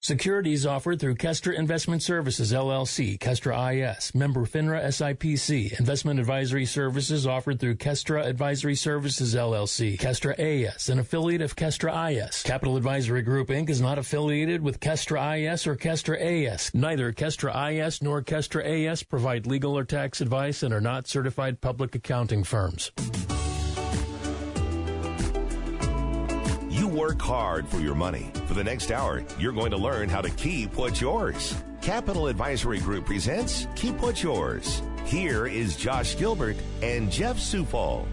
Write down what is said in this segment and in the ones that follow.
Securities offered through Kestra Investment Services, LLC, Kestra IS, member FINRA SIPC. Investment advisory services offered through Kestra Advisory Services, LLC, Kestra AS, an affiliate of Kestra IS. Capital Advisory Group, Inc. is not affiliated with Kestra IS or Kestra AS. Neither Kestra IS nor Kestra AS provide legal or tax advice and are not certified public accounting firms. You work hard for your money. For the next hour, you're going to learn how to keep what's yours. Capital Advisory Group presents Keep What's Yours. Here is Josh Gilbert and Jeff Zufall.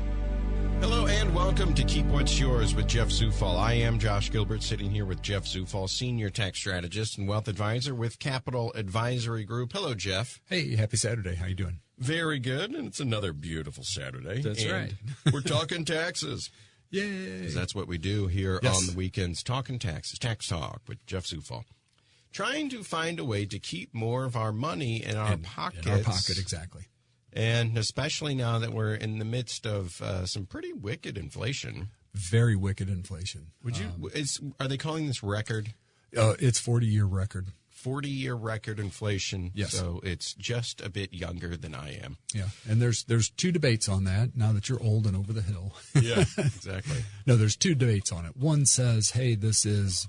Hello and welcome to Keep What's Yours with Jeff Zufall. I am Josh Gilbert, sitting here with Jeff Zufall, Senior Tax Strategist and Wealth Advisor with Capital Advisory Group. Hello, Jeff. Hey, happy Saturday. How you doing? Very good, and it's another beautiful Saturday. That's right. We're talking taxes. Yay. 'Cause that's what we do here Yes. on the weekends, talking taxes, tax talk with Jeff Zufall. Trying to find a way to keep more of our money in our pockets. In our pocket, exactly. And especially now that we're in the midst of some pretty wicked inflation. Very wicked inflation. Would you? Are they calling this record? It's 40-year record. 40-year record inflation. Yes. So it's just a bit younger than I am. Yeah, and there's two debates on that. Now that you're old and over the hill. Yeah, exactly. No, there's two debates on it. One says, hey, this is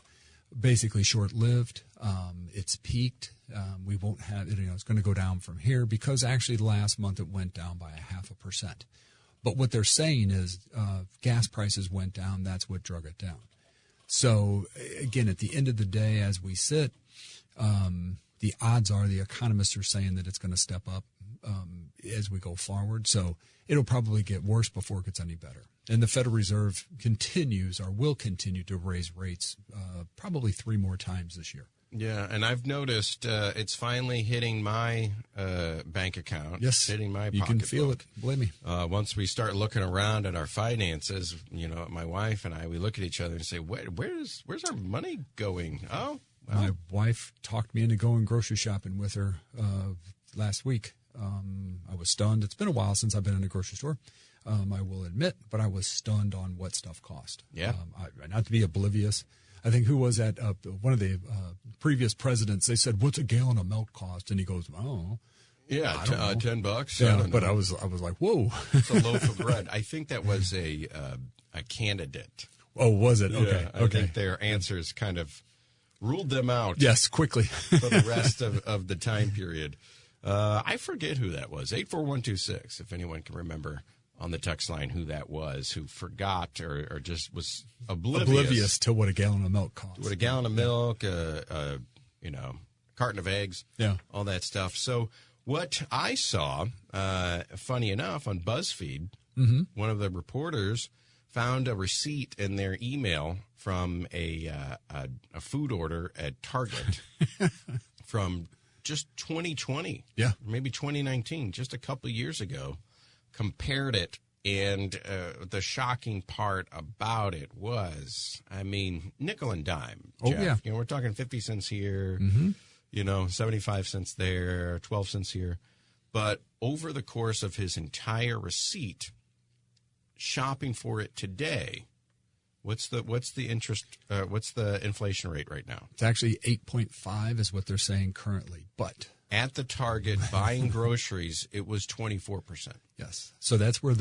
basically short-lived. It's peaked. We won't have it. It's going to go down from here because actually last month it went down by 0.5%. But what they're saying is gas prices went down. That's what drug it down. So again, at the end of the day, as we sit, the odds are the economists are saying that it's going to step up as we go forward. So it'll probably get worse before it gets any better. And the Federal Reserve will continue to raise rates probably 3 more times this year. Yeah, and I've noticed it's finally hitting my bank account. Yes, hitting my you can feel it. Believe me. Once we start looking around at our finances, my wife and I, we look at each other and say, "Where's our money going?" Oh, well. My wife talked me into going grocery shopping with her last week. I was stunned. It's been a while since I've been in a grocery store. I will admit, but I was stunned on what stuff cost. Yeah. Not to be oblivious. I think who was at one of the previous presidents, they said, what's a gallon of milk cost? And he goes, oh. Yeah, $10. Yeah, but I was like, whoa. It's a loaf of bread. I think that was a candidate. Oh, was it? Yeah, Okay. I think their answers kind of ruled them out. Yes, quickly. For the rest of the time period. I forget who that was. 84126, if anyone can remember on the text line who that was, who forgot or just was oblivious to what a gallon of milk costs. What a gallon of milk, carton of eggs, all that stuff. So what I saw, funny enough, on BuzzFeed, one of the reporters found a receipt in their email from a food order at Target from just 2020, maybe 2019, just a couple of years ago. Compared it, and the shocking part about it was, nickel and dime, Jeff. Yeah. We're talking 50 cents here, 75 cents there, 12 cents here. But over the course of his entire receipt, shopping for it today, what's the inflation rate right now? It's actually 8.5 is what they're saying currently, but at the Target buying groceries, it was 24%. Yes. So that's where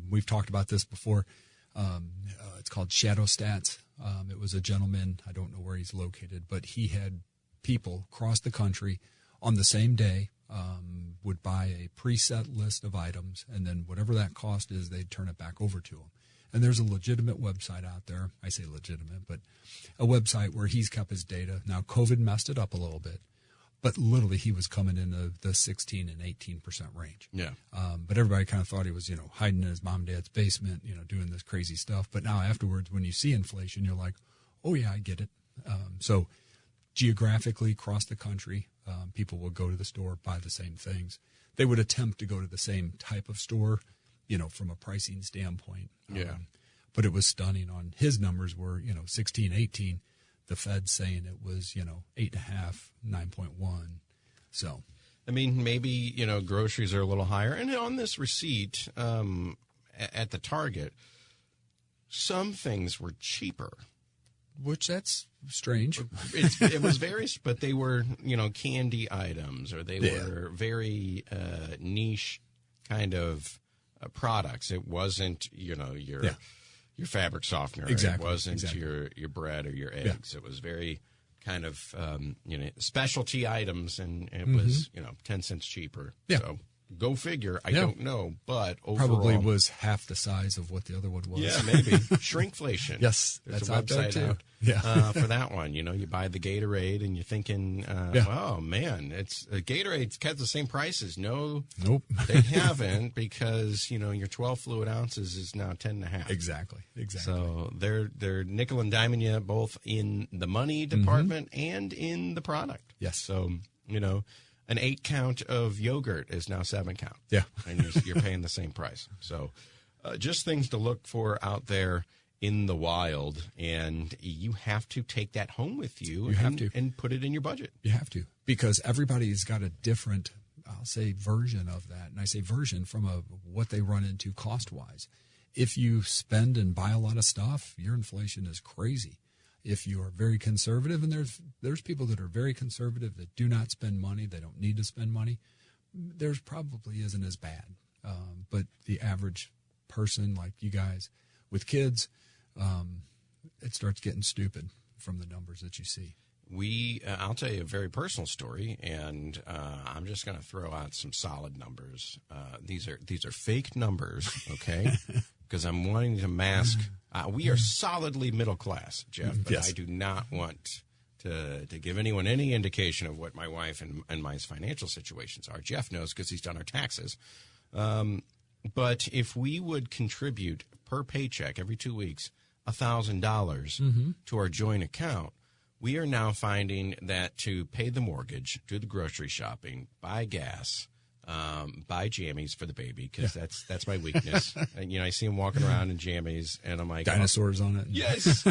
we've talked about this before. It's called Shadow Stats. It was a gentleman, I don't know where he's located, but he had people across the country on the same day would buy a preset list of items, and then whatever that cost is, they'd turn it back over to him. And there's a legitimate website out there. I say legitimate, but a website where he's kept his data. Now, COVID messed it up a little bit. But literally, he was coming in the 16 and 18% range. Yeah. But everybody kind of thought he was, hiding in his mom and dad's basement, doing this crazy stuff. But now afterwards, when you see inflation, you're like, oh, yeah, I get it. So geographically, across the country, people will go to the store, buy the same things. They would attempt to go to the same type of store, from a pricing standpoint. Yeah. But it was stunning. On his numbers were, 16, 18. The Fed's saying it was, 8.5, 9.1. So, maybe, groceries are a little higher. And on this receipt at the Target, some things were cheaper. which that's strange. It was various, but they were, candy items, or they were very niche kind of products. It wasn't, your fabric softener. Exactly. It wasn't your bread or your eggs. It was very kind of, specialty items, and it was, 10 cents cheaper. Yeah. So go figure. I don't know, but overall, probably was half the size of what the other one was. Yeah, maybe. Shrinkflation. Yes, There's that's a out there website too. out Yeah. for that one. You buy the Gatorade and you're thinking, oh, man, it's Gatorade's kept the same prices. No, Nope. they haven't, because, your 12 fluid ounces is now 10.5. Exactly. So they're nickel and diming you both in the money department and in the product. Yes. So, an 8-count of yogurt is now 7-count. Yeah. And you're paying the same price. So just things to look for out there in the wild. And you have to take that home with you, and put it in your budget. You have to, because everybody's got a different, I'll say, version of that. And I say version from what they run into cost-wise. If you spend and buy a lot of stuff, your inflation is crazy. If you are very conservative, and there's people that are very conservative that do not spend money, they don't need to spend money, theirs probably isn't as bad. But the average person like you guys with kids, it starts getting stupid from the numbers that you see. I'll tell you a very personal story, and I'm just going to throw out some solid numbers. These are fake numbers, okay? Because I'm wanting to mask. We are solidly middle class, Jeff, but Yes. I do not want to give anyone any indication of what my wife and my financial situations are. Jeff knows because he's done our taxes. But if we would contribute per paycheck every 2 weeks $1,000 to our joint account, we are now finding that to pay the mortgage, do the grocery shopping, buy gas, buy jammies for the baby, because that's my weakness. And, I see him walking around in jammies, and I'm like, Dinosaurs on it. Yes,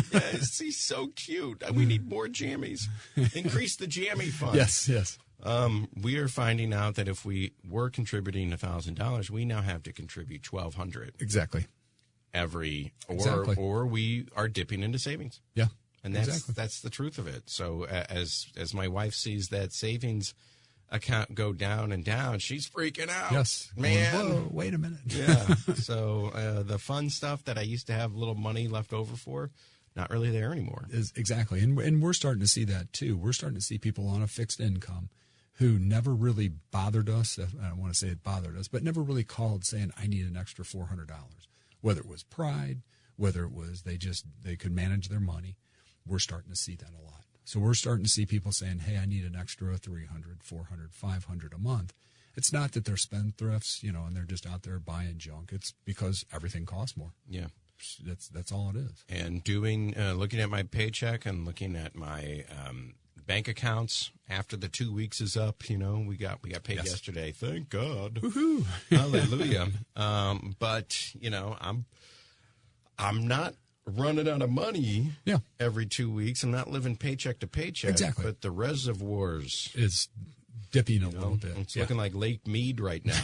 he's so cute. We need more jammies. Increase the jammy fund. Yes. We are finding out that if we were contributing $1,000, we now have to contribute $1,200 Exactly. or we are dipping into savings. Yeah. And that's the truth of it. So as my wife sees that savings account go down and down, she's freaking out. Yes. Man. Whoa, wait a minute. Yeah. So the fun stuff that I used to have little money left over for, not really there anymore. Exactly. And we're starting to see that too. We're starting to see people on a fixed income who never really bothered us. I don't want to say it bothered us, but never really called saying, I need an extra $400. Whether it was pride, whether it was they could manage their money. We're starting to see that a lot. So we're starting to see people saying, hey, I need an extra $300, $400, $500 a month. It's not that they're spendthrifts, and they're just out there buying junk. It's because everything costs more. Yeah. That's all it is. And looking at my paycheck and looking at my bank accounts after the 2 weeks is up, we got paid yesterday. Thank God. Woohoo. Hallelujah. But I'm not running out of money every 2 weeks. I'm not living paycheck to paycheck. Exactly. But the reservoirs is dipping a little bit. It's looking like Lake Mead right now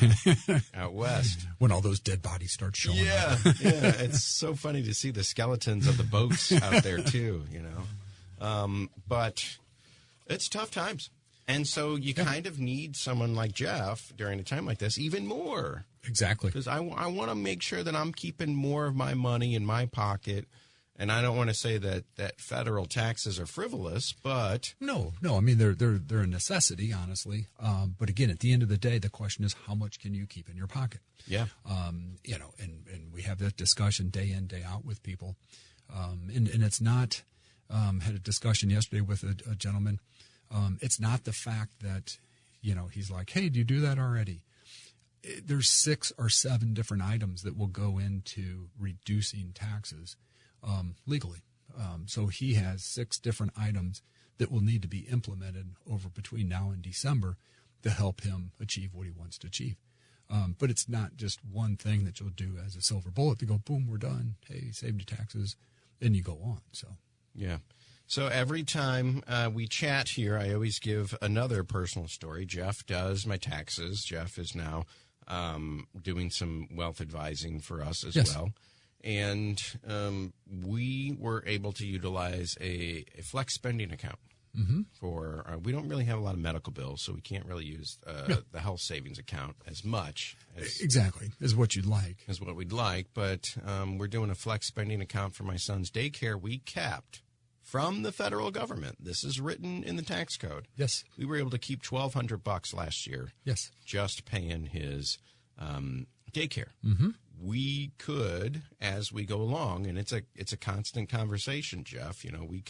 out west. When all those dead bodies start showing up. Yeah. It's so funny to see the skeletons of the boats out there too, But it's tough times. And so you kind of need someone like Jeff during a time like this even more. Exactly. Because I want to make sure that I'm keeping more of my money in my pocket. And I don't want to say that federal taxes are frivolous, but... No. I mean, they're a necessity, honestly. But again, at the end of the day, the question is, how much can you keep in your pocket? Yeah. And we have that discussion day in, day out with people. And it's not... had a discussion yesterday with a gentleman. It's not the fact that, he's like, hey, do you do that already? There's 6 or 7 different items that will go into reducing taxes legally. So he has 6 different items that will need to be implemented over between now and December to help him achieve what he wants to achieve. But it's not just one thing that you'll do as a silver bullet to go, boom, we're done. Hey, saved your taxes. And you go on. So, yeah. So every time we chat here, I always give another personal story. Jeff does my taxes. Jeff is now doing some wealth advising for us as well. And we were able to utilize a flex spending account for, we don't really have a lot of medical bills, so we can't really use the health savings account as much. Exactly, is what you'd like. Is what we'd like, but we're doing a flex spending account for my son's daycare. We kept from the federal government. This is written in the tax code. Yes. We were able to keep $1,200 last year. Yes. Just paying his daycare. We could, as we go along, and it's a constant conversation, Jeff. You know, we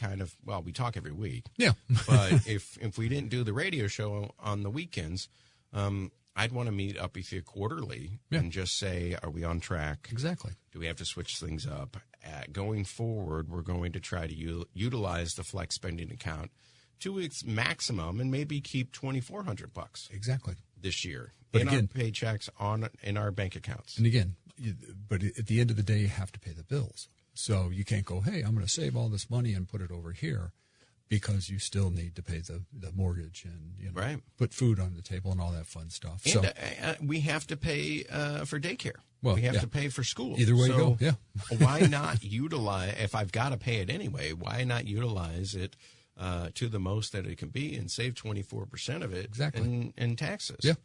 talk every week. Yeah. But if we didn't do the radio show on the weekends, I'd want to meet up with you quarterly and just say, are we on track? Exactly. Do we have to switch things up? Going forward, we're going to try to utilize the flex spending account to its maximum and maybe keep $2,400 exactly this year but in again, our paychecks in our bank accounts. And again, but at the end of the day, you have to pay the bills. So you can't go, hey, I'm going to save all this money and put it over here, because you still need to pay the mortgage and put food on the table and all that fun stuff. And so we have to pay for daycare. Well, we have to pay for school. Either way you go, why not utilize, if I've got to pay it anyway, why not utilize it to the most that it can be and save 24% of it in taxes? Yeah.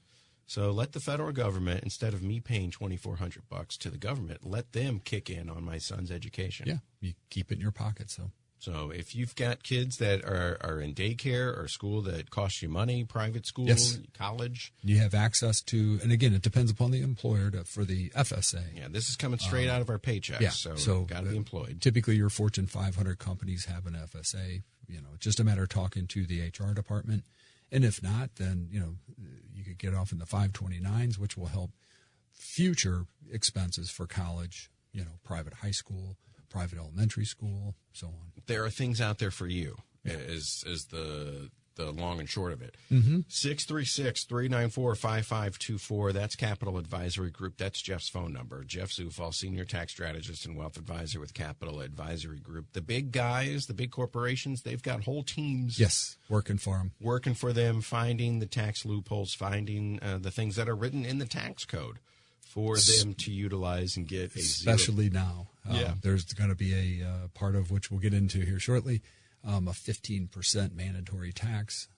So let the federal government, instead of me paying $2,400 to the government, let them kick in on my son's education. Yeah, you keep it in your pocket. So if you've got kids that are in daycare or school that costs you money, private school, college. You have access to, and again, it depends upon the employer for the FSA. Yeah, this is coming straight out of our paychecks, so got to be employed. Typically, your Fortune 500 companies have an FSA. You know, it's just a matter of talking to the HR department. And if not, then, you could get off in the 529s, which will help future expenses for college, private high school, private elementary school, so on. There are things out there for you, is the long and short of it. 636-394-5524. That's Capital Advisory Group. That's Jeff's phone number. Jeff Zufall, Senior Tax Strategist and Wealth Advisor with Capital Advisory Group. The big guys, the big corporations, they've got whole teams. Yes, working for them. Working for them, finding the tax loopholes, finding the things that are written in the tax code for them to utilize and get especially now. There's going to be a part of which we'll get into here shortly, a 15% mandatory tax.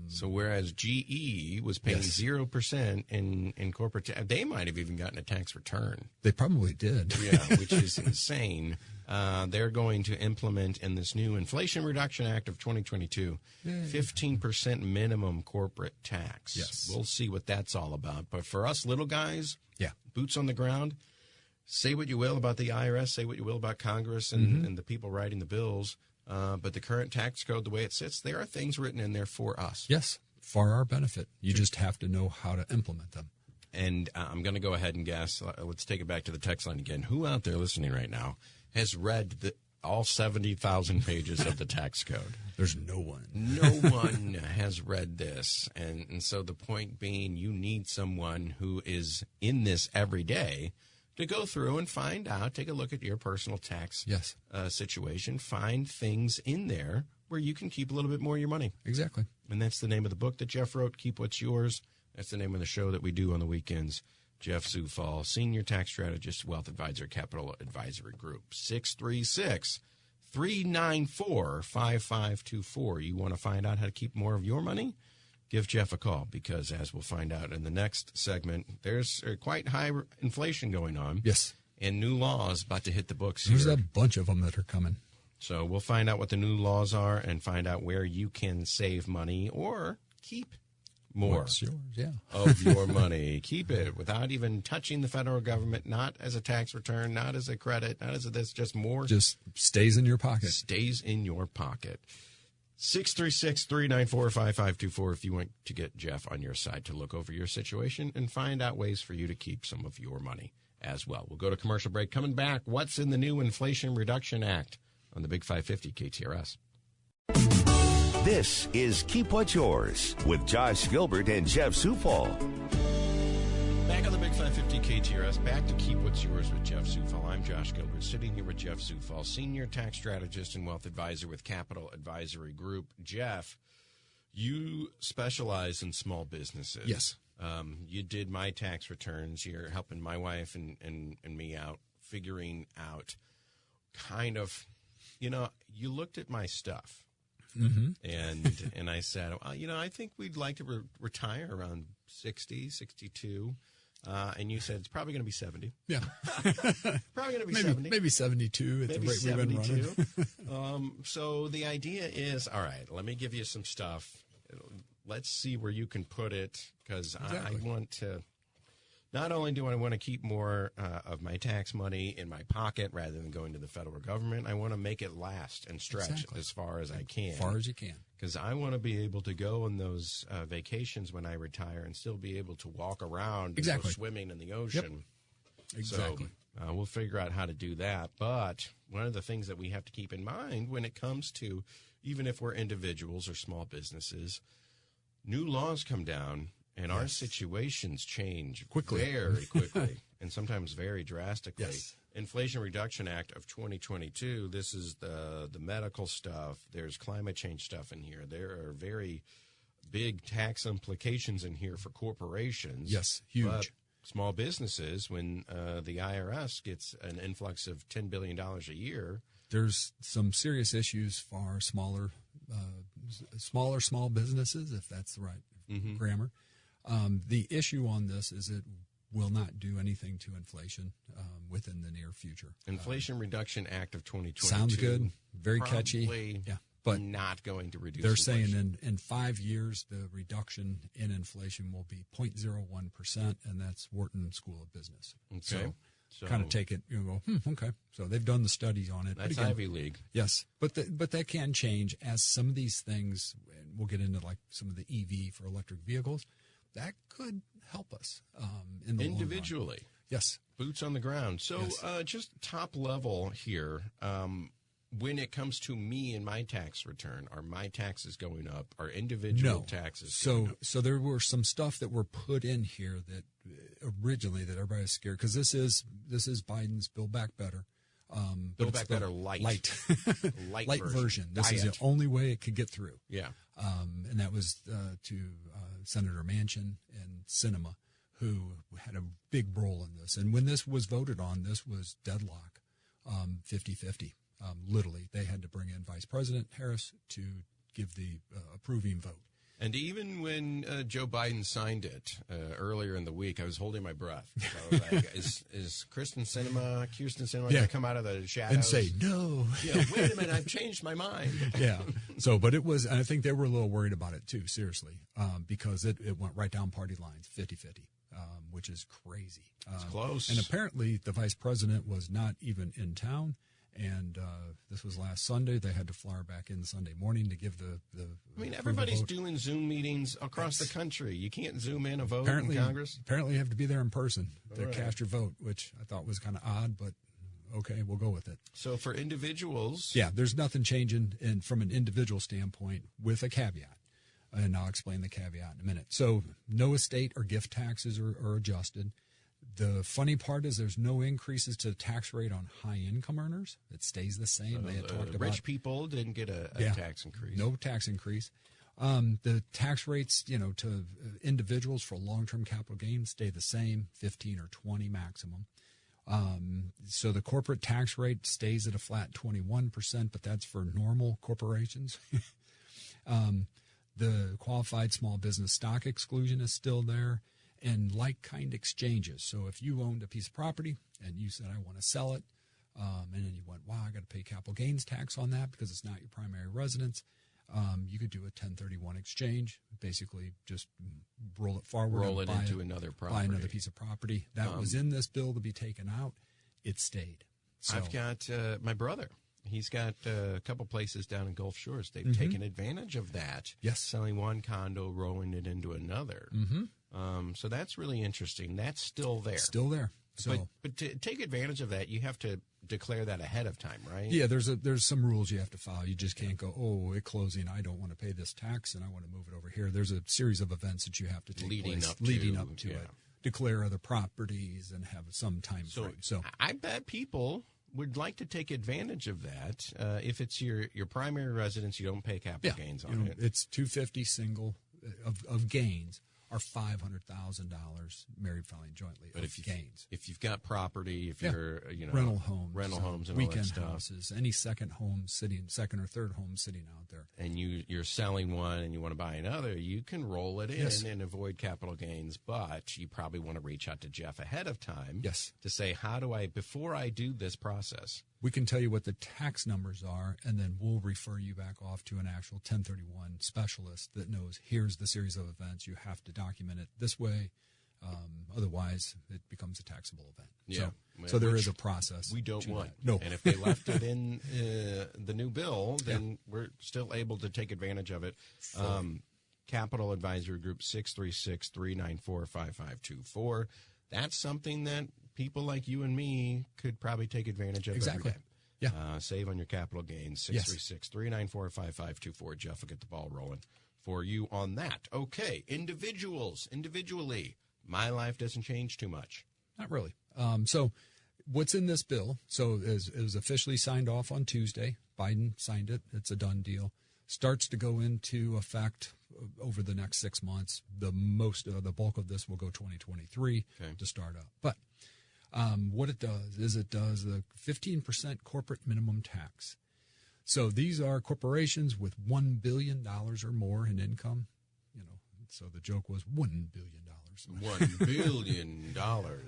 So whereas GE was paying 0% in corporate tax, they might have even gotten a tax return. They probably did. Which is insane. They're going to implement in this new Inflation Reduction Act of 2022, 15% minimum corporate tax. Yes. We'll see what that's all about. But for us little guys, boots on the ground, say what you will about the IRS, say what you will about Congress and the people writing the bills, but the current tax code, the way it sits, there are things written in there for us. Yes, for our benefit. You just have to know how to implement them. And I'm going to go ahead and guess. Let's take it back to the text line again. Who out there listening right now has read all 70,000 pages of the tax code? There's no one. No one has read this. And so the point being, you need someone who is in this every day to go through and find out, take a look at your personal tax situation, find things in there where you can keep a little bit more of your money. Exactly. And that's the name of the book that Jeff wrote, Keep What's Yours. That's the name of the show that we do on the weekends. Jeff Zufall, Senior Tax Strategist, Wealth Advisor, Capital Advisory Group. 636-394-5524. You want to find out how to keep more of your money? Give Jeff a call, because as we'll find out in the next segment, there's quite high inflation going on. Yes. And new laws about to hit the books There's here. a bunch of them that are coming. So we'll find out what the new laws are and find out where you can save money or keep more of your money. Keep it without even touching the federal government, not as a tax return, not as a credit, not as a this, just more. Just stays in your pocket. Stays in your pocket. 636-394-5524 if you want to get Jeff on your side to look over your situation and find out ways for you to keep some of your money as well. We'll go to commercial break. Coming back, what's in the new Inflation Reduction Act on the Big 550 KTRS. This is Keep What's Yours with Josh Gilbert and Jeff Zufall. Back on the Big 550 KTRS, back to Keep What's Yours with Jeff Zufall. I'm Josh Gilbert, sitting here with Jeff Zufall, Senior Tax Strategist and Wealth Advisor with Capital Advisory Group. Jeff, you specialize in small businesses. Yes. You did my tax returns. You're helping my wife and me out figuring out kind of, you looked at my stuff. And I said, well, I think we'd like to retire around 60, 62. And you said it's probably going to be 70. Yeah. Probably going to be 70. Maybe 72 at the rate we've been running. So the idea is, all right, let me give you some stuff. Let's see where you can put it, because I want to, not only do I want to keep more of my tax money in my pocket rather than going to the federal government, I want to make it last and stretch as far as I can. As far as you can. Because I want to be able to go on those vacations when I retire and still be able to walk around and go swimming in the ocean. Yep. Exactly. So we'll figure out how to do that. But one of the things that we have to keep in mind when it comes to, even if we're individuals or small businesses, new laws come down and our situations change very quickly and sometimes very drastically. Yes. Inflation Reduction Act of 2022, this is the medical stuff. There's climate change stuff in here. There are very big tax implications in here for corporations. Yes, huge. But small businesses, when the IRS gets an influx of $10 billion a year. There's some serious issues for smaller small businesses, if that's the right grammar. The issue on this is it will not do anything to inflation within the near future. Inflation Reduction Act of 2022. Sounds good. Very catchy. Yeah, but not going to reduce. They're inflation. saying in 5 years, the reduction in inflation will be 0.01%, and that's Wharton School of Business. Okay. So kind of take it, go, okay. So they've done the studies on it. That's again, Ivy League. Yes, but that can change as some of these things, and we'll get into like some of the EV for electric vehicles, that could help us in the individually. Long run. Yes. Boots on the ground. So just top level here, when it comes to me and my tax return, are my taxes going up? Are individual taxes going up? So there were some stuff that were put in here that originally that everybody was scared, because this is Biden's Build Back Better. Build Back Better light version. This is the only way it could get through. Yeah. And that was to Senator Manchin and Sinema, who had a big role in this. And when this was voted on, this was deadlock, 50-50. Literally, they had to bring in Vice President Harris to give the approving vote. And even when Joe Biden signed it earlier in the week, I was holding my breath. I was like, is Kyrsten Sinema going to come out of the shadows? And say, no. Yeah, wait a minute, I've changed my mind. Yeah. So, but it was, I think they were a little worried about it too, seriously, because it went right down party lines, 50-50, which is crazy. It's close. And apparently the vice president was not even in town. And this was last Sunday. They had to fly her back in Sunday morning to give the I mean, everybody's doing Zoom meetings across the country. You can't Zoom in a vote in Congress? Apparently you have to be there in person to cast your vote, which I thought was kind of odd, but okay, we'll go with it. So for individuals... Yeah, there's nothing changing from an individual standpoint with a caveat. And I'll explain the caveat in a minute. So no estate or gift taxes are adjusted. The funny part is there's no increases to the tax rate on high-income earners. It stays the same. They had talked about rich people didn't get a tax increase. No tax increase. The tax rates, to individuals for long-term capital gains stay the same, 15 or 20 maximum. So the corporate tax rate stays at a flat 21%, but that's for normal corporations. The qualified small business stock exclusion is still there. And like-kind exchanges. So if you owned a piece of property and you said, I want to sell it, and then you went, wow, I got to pay capital gains tax on that because it's not your primary residence, you could do a 1031 exchange, basically just roll it forward. Roll it into another property. Buy another piece of property. That was in this bill to be taken out. It stayed. So, I've got my brother. He's got a couple places down in Gulf Shores. They've taken advantage of that. Yes. Selling one condo, rolling it into another. So that's really interesting. That's still there. Still there. So, but to take advantage of that, you have to declare that ahead of time, right? Yeah, there's some rules you have to follow. You just can't go, at closing, I don't want to pay this tax and I want to move it over here. There's a series of events that you have to take leading up to it. Declare other properties and have some time frame. So I bet people would like to take advantage of that. If it's your primary residence, you don't pay capital gains on it. It's $250 single of gains are $500,000 married filing jointly But of gains. If you've got property, if you're rental homes, and all that weekend stuff, houses, any second or third home sitting out there, and you're selling one and you want to buy another, you can roll it in and avoid capital gains. But you probably want to reach out to Jeff ahead of time, to say, how do I, before I do this process? We can tell you what the tax numbers are, and then we'll refer you back off to an actual 1031 specialist that knows, here's the series of events. You have to document it this way. Otherwise, it becomes a taxable event. Yeah. So there is a process. We don't want. That. No. And if they left it in the new bill, then we're still able to take advantage of it. Capital Advisory Group, 636-394-5524. That's something that people like you and me could probably take advantage of every day. Yeah. Save on your capital gains, 636-394-5524. Jeff will get the ball rolling for you on that. Okay, individually, my life doesn't change too much. Not really. So what's in this bill? So it was officially signed off on Tuesday. Biden signed it. It's a done deal. Starts to go into effect over the next 6 months. The bulk of this will go 2023 to start up. But what it does is it does the 15% corporate minimum tax. So these are corporations with $1 billion or more in income. So the joke was $1 billion. $1 billion.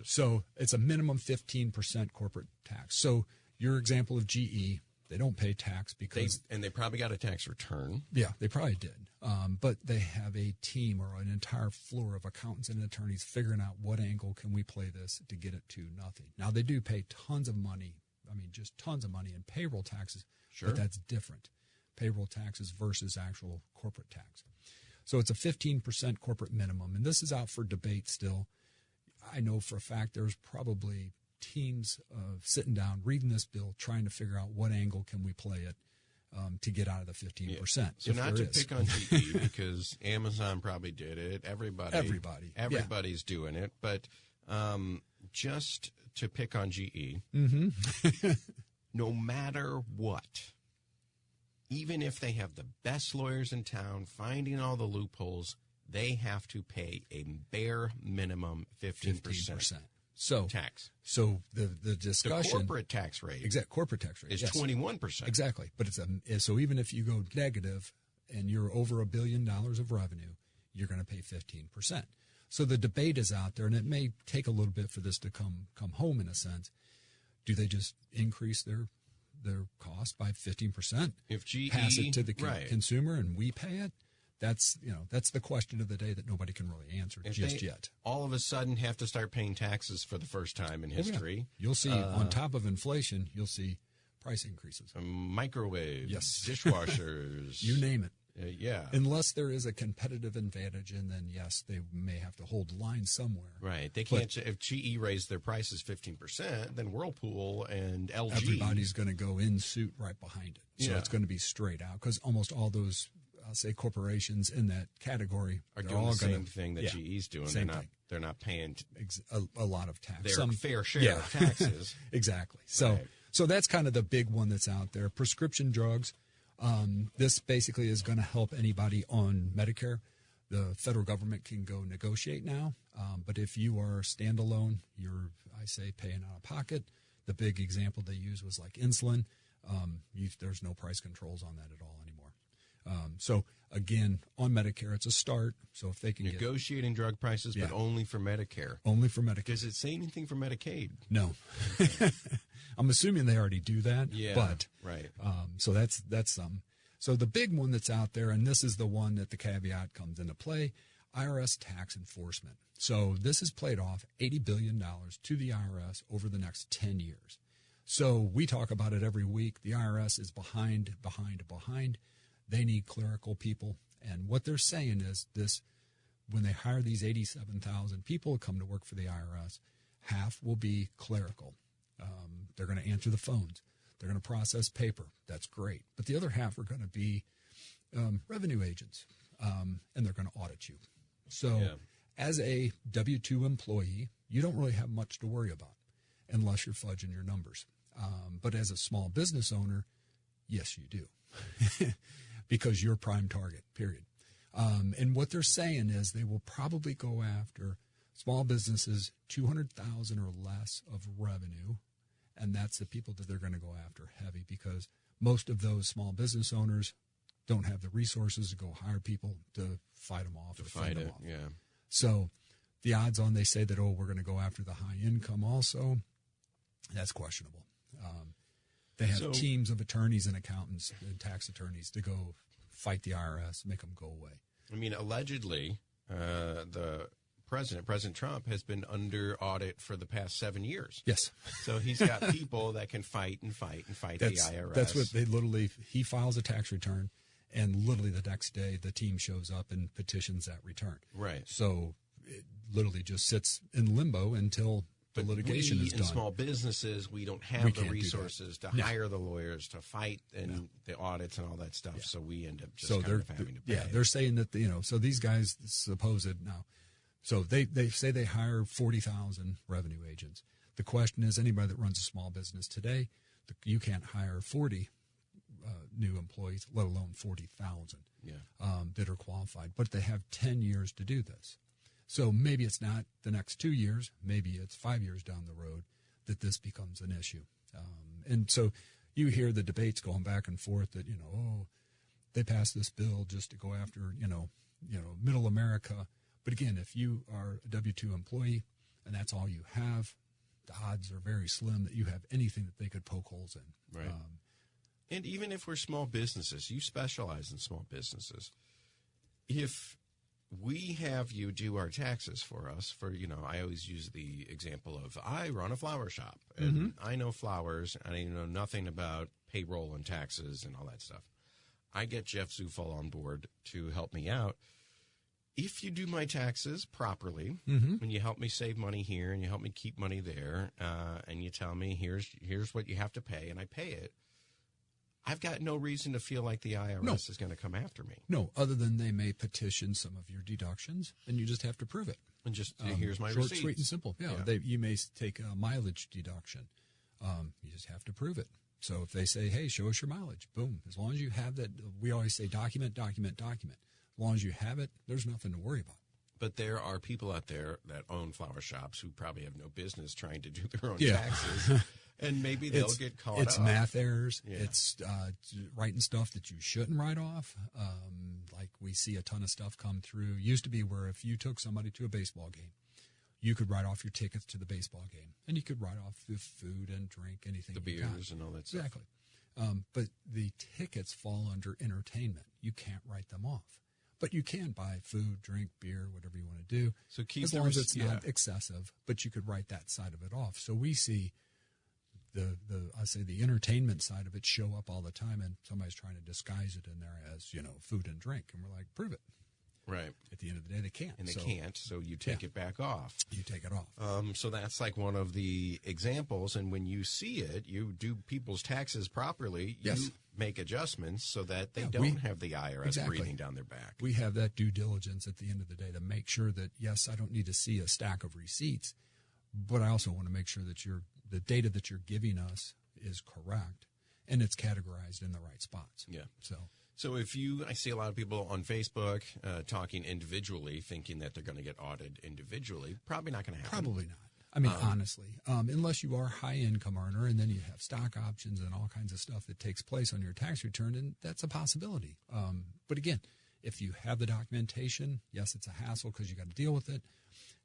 So it's a minimum 15% corporate tax. So your example of GE, they don't pay tax because they probably got a tax return. Yeah, they probably did. But they have a team or an entire floor of accountants and attorneys figuring out what angle can we play this to get it to nothing. Now, they do pay tons of money. I mean, just tons of money in payroll taxes. Sure. But that's different. Payroll taxes versus actual corporate tax. So it's a 15% corporate minimum. And this is out for debate still. I know for a fact there's probably teams sitting down, reading this bill, trying to figure out what angle can we play it to get out of the 15%. Yeah. So not to pick on GE because Amazon probably did it. Everybody's doing it. But just to pick on GE, no matter what, even if they have the best lawyers in town finding all the loopholes, they have to pay a bare minimum 15%. So tax. So the discussion, the corporate tax rate, corporate tax rate is 21%. Exactly, but so even if you go negative and you're over $1 billion of revenue, you're going to pay 15%. So the debate is out there, and it may take a little bit for this to come home in a sense. Do they just increase their cost by 15%? If GE pass it to the consumer and we pay it? That's the question of the day that nobody can really answer just yet. All of a sudden have to start paying taxes for the first time in history. Yeah. You'll see on top of inflation, you'll see price increases. Microwaves, dishwashers. You name it. Yeah. Unless there is a competitive advantage, and then, yes, they may have to hold the line somewhere. Right. They can't. If GE raised their prices 15%, then Whirlpool and LG. Everybody's going to go in suit right behind it. So it's going to be straight out because almost all those, I'll say, corporations in that category are doing the same thing that GE's doing. They're not paying a lot of tax. Their fair share of taxes. Exactly. So that's kind of the big one that's out there. Prescription drugs. This basically is going to help anybody on Medicare. The federal government can go negotiate now, but if you are standalone, you're, I say, paying out of pocket. The big example they use was like insulin. There's no price controls on that at all anymore. So again, on Medicare, it's a start. So if they can negotiating drug prices, but only for Medicare. Only for Medicare. Does it say anything for Medicaid? No. I'm assuming they already do that. Yeah. But right. So that's some. So the big one that's out there, and this is the one that the caveat comes into play, IRS tax enforcement. So this has played off $80 billion to the IRS over the next 10 years. So we talk about it every week. The IRS is behind. They need clerical people. And what they're saying is this, when they hire these 87,000 people to come to work for the IRS, half will be clerical. They're going to answer the phones. They're going to process paper. That's great. But the other half are going to be revenue agents, and they're going to audit you. So as a W-2 employee, you don't really have much to worry about unless you're fudging your numbers. But as a small business owner, yes, you do. Because you're prime target, period. And what they're saying is they will probably go after small businesses, 200,000 or less of revenue, and that's the people that they're going to go after heavy, because most of those small business owners don't have the resources to go hire people to fight them off. Yeah. So the odds on they say that, oh, we're going to go after the high income also, that's questionable. They have teams of attorneys and accountants and tax attorneys to go fight the IRS, make them go away. I mean, allegedly, the President Trump has been under audit for the past 7 years. Yes. So he's got people that can fight the IRS. That's what they literally, he files a tax return, and literally the next day the team shows up and petitions that return. Right. So it literally just sits in limbo until the litigation is done. In small businesses, we don't have the resources to hire the lawyers to fight and the audits and all that stuff. Yeah. So we end up just kind of having to pay. Yeah, they're saying that, so these guys supposed now. So they say they hire 40,000 revenue agents. The question is, anybody that runs a small business today, you can't hire 40 new employees, let alone 40,000 that are qualified. But they have 10 years to do this. So maybe it's not the next 2 years, maybe it's 5 years down the road that this becomes an issue. And so you hear the debates going back and forth that, they passed this bill just to go after, middle America. But again, if you are a W-2 employee and that's all you have, the odds are very slim that you have anything that they could poke holes in. Right. And even if we're small businesses, you specialize in small businesses. If we have you do our taxes for us, I always use the example of I run a flower shop and I know flowers and I know nothing about payroll and taxes and all that stuff. I get Jeff Zufall on board to help me out. If you do my taxes properly, and you help me save money here and you help me keep money there, and you tell me here's what you have to pay, and I pay it, I've got no reason to feel like the IRS is going to come after me. No, other than they may petition some of your deductions, and you just have to prove it. And just here's my short, receipt. Sweet, and simple. Yeah. You may take a mileage deduction. You just have to prove it. So if they say, hey, show us your mileage, boom. As long as you have that, we always say document. As long as you have it, there's nothing to worry about. But there are people out there that own flower shops who probably have no business trying to do their own taxes, and maybe they'll get caught up. It's math errors. Yeah. It's writing stuff that you shouldn't write off. Like we see a ton of stuff come through. Used to be where if you took somebody to a baseball game, you could write off your tickets to the baseball game, and you could write off the food and drink, anything. The beers and all that stuff. Exactly. But the tickets fall under entertainment. You can't write them off. But you can buy food, drink, beer, whatever you want to do, so keep as long as it's not excessive. But you could write that side of it off. So we see the entertainment side of it show up all the time, and somebody's trying to disguise it in there as food and drink, and we're like, prove it. Right. At the end of the day, they can't. And they can't, so you take it back off. You take it off. So that's like one of the examples, and when you see it, you do people's taxes properly, you make adjustments so that they don't have the IRS breathing down their back. We have that due diligence at the end of the day to make sure that, yes, I don't need to see a stack of receipts, but I also want to make sure that the data that you're giving us is correct and it's categorized in the right spots. Yeah. So I see a lot of people on Facebook talking individually, thinking that they're going to get audited individually. Probably not going to happen. Probably not. I mean, honestly, unless you are a high income earner and then you have stock options and all kinds of stuff that takes place on your tax return, and that's a possibility. But again, if you have the documentation, yes, it's a hassle because you got to deal with it.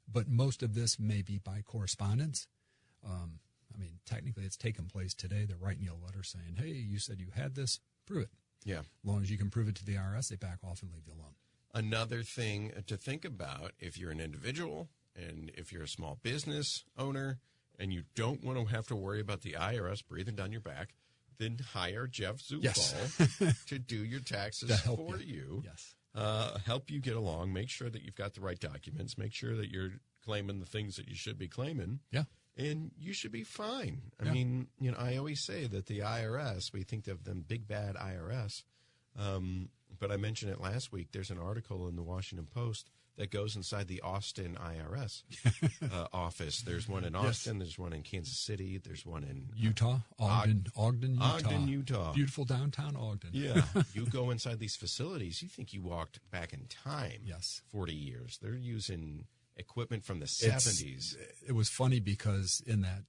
But most of this may be by correspondence. I mean, technically it's taken place today. They're writing you a letter saying, hey, you said you had this, prove it. Yeah. As long as you can prove it to the IRS, they back off and leave you alone. Another thing to think about, if you're an individual and if you're a small business owner and you don't want to have to worry about the IRS breathing down your back, then hire Jeff Zufall to do your taxes for you. Yes. Help you get along. Make sure that you've got the right documents. Make sure that you're claiming the things that you should be claiming. Yeah. And you should be fine. I mean, I always say that the IRS, we think of them big, bad IRS. But I mentioned it last week. There's an article in the Washington Post that goes inside the Austin IRS office. There's one in Austin. There's one in Kansas City. There's one in Utah, Ogden, Utah. Ogden, Utah. Beautiful downtown Ogden. Yeah. You go inside these facilities, you think you walked back in time. Yes. 40 years. They're using equipment from the 70s. It was funny because in that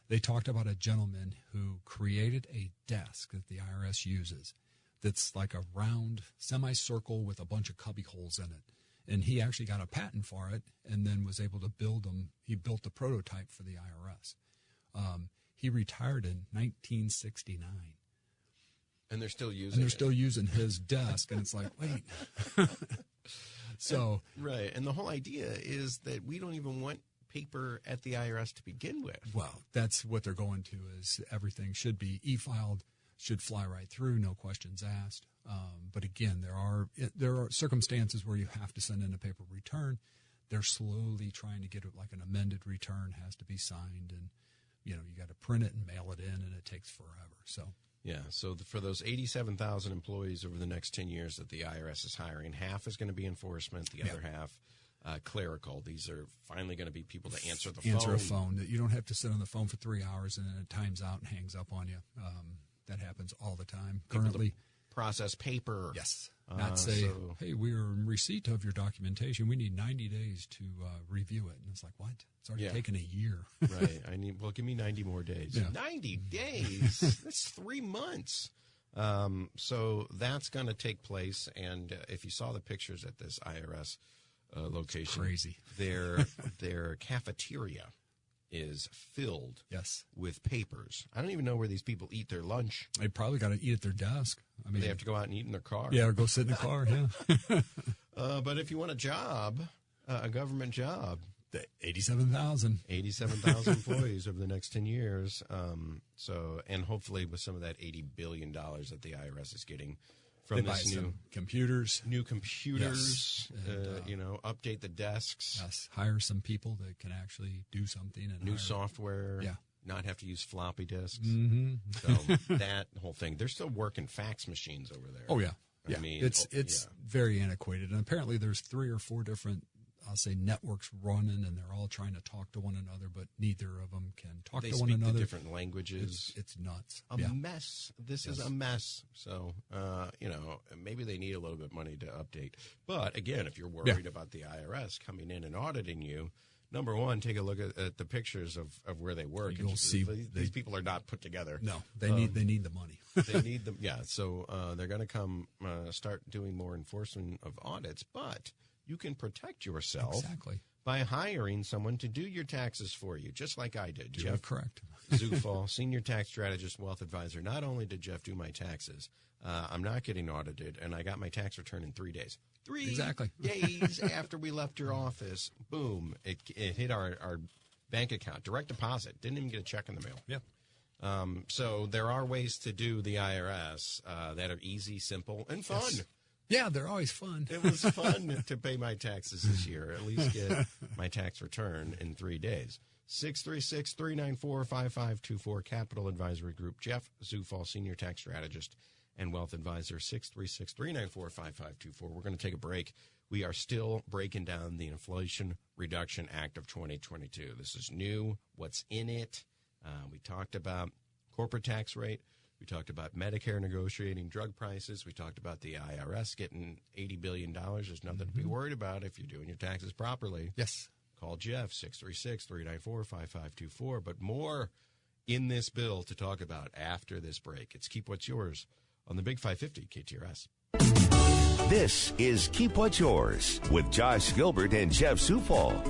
they talked about a gentleman who created a desk that the IRS uses that's like a round semicircle with a bunch of cubby holes in it. And he actually got a patent for it and then was able to build them. He built the prototype for the IRS. He retired in 1969. And they're still using And they're still using his desk. And it's like, wait. So right. And the whole idea is that we don't even want paper at the IRS to begin with. Well, that's what they're going to is everything should be e-filed, should fly right through, no questions asked. But again, there are circumstances where you have to send in a paper return. They're slowly trying to get it like an amended return has to be signed, and you got to print it and mail it in, and it takes forever. So yeah, so for those 87,000 employees over the next 10 years that the IRS is hiring, half is going to be enforcement, the other half clerical. These are finally going to be people to answer the phone. Answer a phone. That you don't have to sit on the phone for 3 hours and then it times out and hangs up on you. That happens all the time. Currently, process paper. Yes. Not say, hey, we are in receipt of your documentation. We need 90 days to review it. And it's like, what? It's already taken a year. Right. Give me 90 more days. Yeah. 90 days? That's 3 months. So that's going to take place. And if you saw the pictures at this IRS location, crazy. Their cafeteria is filled with papers. I don't even know where these people eat their lunch. They probably got to eat at their desk. I mean, they have to go out and eat in their car. Yeah, or go sit in the car, yeah. But if you want a job, a government job, 87,000 employees over the next 10 years. And hopefully with some of that $80 billion that the IRS is getting from this new computers, yes. And, update the desks. Yes, hire some people that can actually do something. And new software. Yeah. Not have to use floppy disks. Mm-hmm. So that whole thing. They're still working fax machines over there. Oh, yeah. I mean, it's very antiquated. And apparently there's 3 or 4 different, I'll say, networks running, and they're all trying to talk to one another, but neither of them can talk to one another. They speak different languages. It's nuts. A mess. This is a mess. So, maybe they need a little bit of money to update. But again, if you're worried about the IRS coming in and auditing you, number one, take a look at the pictures of where they work. You'll see these people are not put together. No, they need the money. They need them. Yeah. So they're going to come start doing more enforcement of audits, but you can protect yourself by hiring someone to do your taxes for you, just like I did. Jeff correct. Zufall, senior tax strategist, wealth advisor. Not only did Jeff do my taxes, I'm not getting audited, and I got my tax return in 3 days. 3 days after we left your office, boom, it hit our bank account, direct deposit. Didn't even get a check in the mail. Yeah. So there are ways to do the IRS that are easy, simple, and fun. Yes. Yeah, they're always fun. It was fun to pay my taxes this year, at least get my tax return in 3 days. 636-394-5524, Capital Advisory Group. Jeff Zufall, senior tax strategist and wealth advisor. 636-394-5524. We're going to take a break. We are still breaking down the Inflation Reduction Act of 2022. This is new. What's in it? We talked about corporate tax rate. We talked about Medicare negotiating drug prices. We talked about the IRS getting $80 billion. There's nothing to be worried about if you're doing your taxes properly. Yes. Call Jeff, 636-394-5524. But more in this bill to talk about after this break. It's Keep What's Yours on the Big 550 KTRS. This is Keep What's Yours with Josh Gilbert and Jeff Zufall.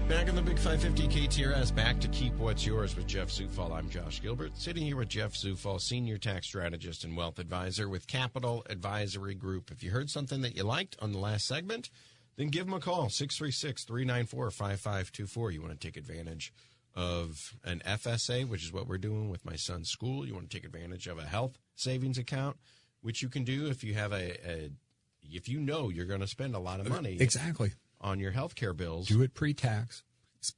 Back in the Big 550 KTRS, back to Keep What's Yours with Jeff Zufall. I'm Josh Gilbert, sitting here with Jeff Zufall, senior tax strategist and wealth advisor with Capital Advisory Group. If you heard something that you liked on the last segment, then give them a call, 636-394-5524. You want to take advantage of an FSA, which is what we're doing with my son's school. You want to take advantage of a health savings account, which you can do if you have if you know you're going to spend a lot of money. Exactly. On your health care bills. Do it pre-tax.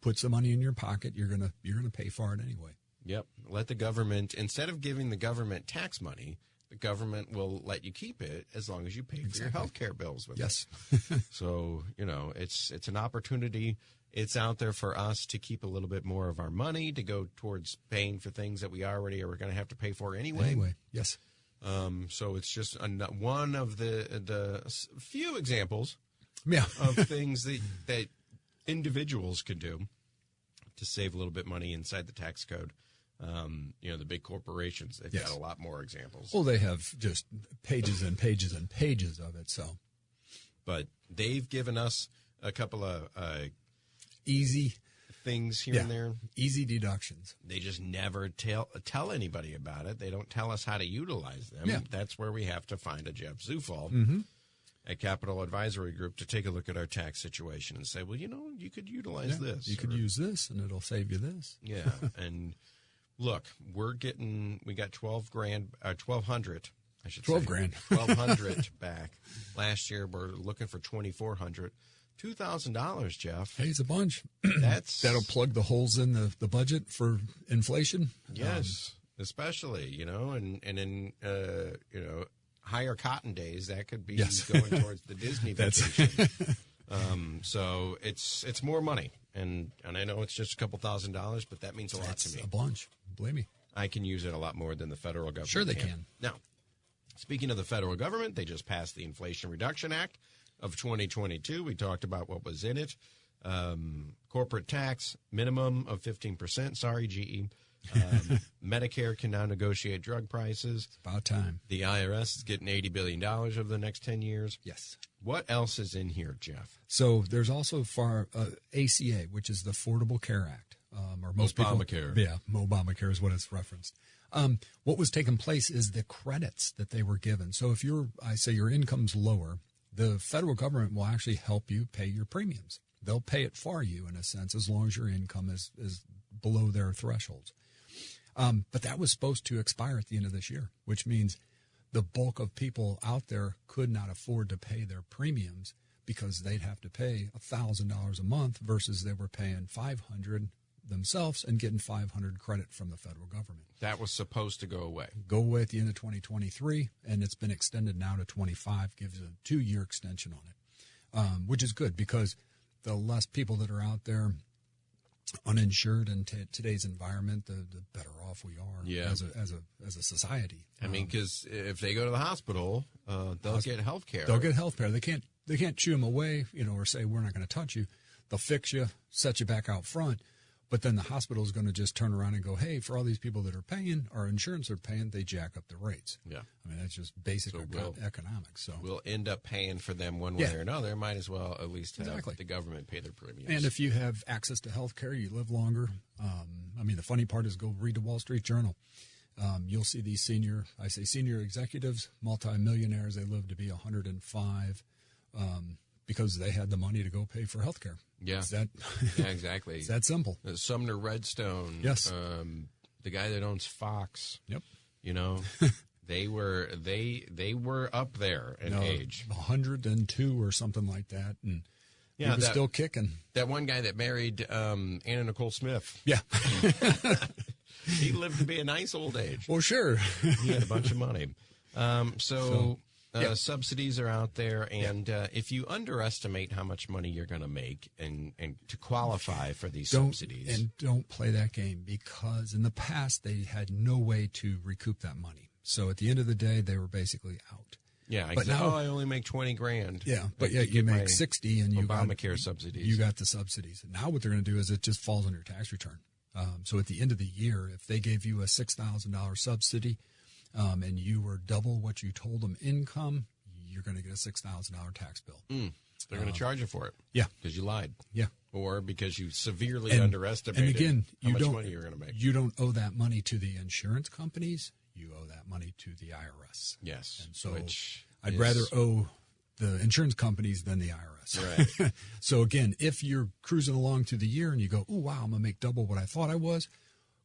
Put some money in your pocket. You're gonna pay for it anyway. Yep. Let the government, instead of giving the government tax money, the government will let you keep it as long as you pay for your health care bills with Yes. it. So, it's an opportunity. It's out there for us to keep a little bit more of our money to go towards paying for things that we already are going to have to pay for anyway. Yes. So it's just one of the few examples of things that individuals can do to save a little bit money inside the tax code. The big corporations, they've got a lot more examples. Well, they have just pages and pages and pages of it. So, but they've given us a couple of easy things here and there. Easy deductions. They just never tell anybody about it. They don't tell us how to utilize them. Yeah. That's where we have to find a Jeff Zufall at Capital Advisory Group to take a look at our tax situation and say, well, you could utilize this. You could use this, and it'll save you this. Yeah, and look, we got $1,200. I should 12 say. grand. $1,200 back. Last year, we're looking for $2,400. $2,000, Jeff. Hey, it's a bunch. That'll plug the holes in the budget for inflation. Yes, especially and in higher cotton days that could be going towards the Disney vacation. So it's more money, and I know it's just a couple $1,000s, but that means a lot to me. A bunch, believe me. I can use it a lot more than the federal government. Sure, they can. Now, speaking of the federal government, they just passed the Inflation Reduction Act of 2022. We talked about what was in it. Corporate tax minimum of 15%. Sorry, GE. Medicare can now negotiate drug prices. It's about time. The IRS is getting $80 billion over the next 10 years. Yes. What else is in here, Jeff? So there's also ACA, which is the Affordable Care Act. Or most Obamacare. Obamacare is what it's referenced. What was taking place is the credits that they were given. So if your income's lower, the federal government will actually help you pay your premiums. They'll pay it for you, in a sense, as long as your income is below their thresholds. But that was supposed to expire at the end of this year, which means the bulk of people out there could not afford to pay their premiums because they'd have to pay $1,000 a month versus they were paying $500 themselves and getting $500 credit from the federal government. That was supposed to go away. Go away at the end of 2023, and it's been extended now to 25, gives a 2-year extension on it, which is good because the less people that are out there uninsured in today's environment, the better off we are as a society. I mean, because if they go to the hospital, they'll get health care. They'll get health care. They can't chew them away, or say we're not going to touch you. They'll fix you, set you back out front. But then the hospital is going to just turn around and go, hey, for all these people that are paying, our insurance are paying, they jack up the rates. Yeah. I mean, that's just basic economics. So we'll end up paying for them one way or another. Might as well at least have the government pay their premiums. And if you have access to health care, you live longer. The funny part is go read the Wall Street Journal. You'll see these senior executives, multimillionaires, they live to be 105 because they had the money to go pay for health care. Yeah. Exactly. It's that simple. Sumner Redstone. Yes. The guy that owns Fox. Yep. They were up there in age. 102 or something like that. And he was still kicking. That one guy that married Anna Nicole Smith. Yeah. He lived to be a nice old age. Well, sure. He had a bunch of money. Subsidies are out there, and if you underestimate how much money you're going to make and to qualify for these subsidies. And don't play that game, because in the past they had no way to recoup that money. So at the end of the day, they were basically out. Yeah, but now I only make $20,000. Yeah, but yet you make 60, and you Obamacare subsidies. You got the subsidies. And now what they're going to do is it just falls on your tax return. So at the end of the year, if they gave you a $6,000 subsidy, and you were double what you told them income, you're going to get a $6,000 tax bill. They're going to charge you for it. Yeah. Because you lied. Yeah. Or because you severely underestimated and again, how much money you're going to make. You don't owe that money to the insurance companies. You owe that money to the IRS. Yes. And so I'd rather owe the insurance companies than the IRS. Right. So again, if you're cruising along through the year and you go, oh, wow, I'm going to make double what I thought I was,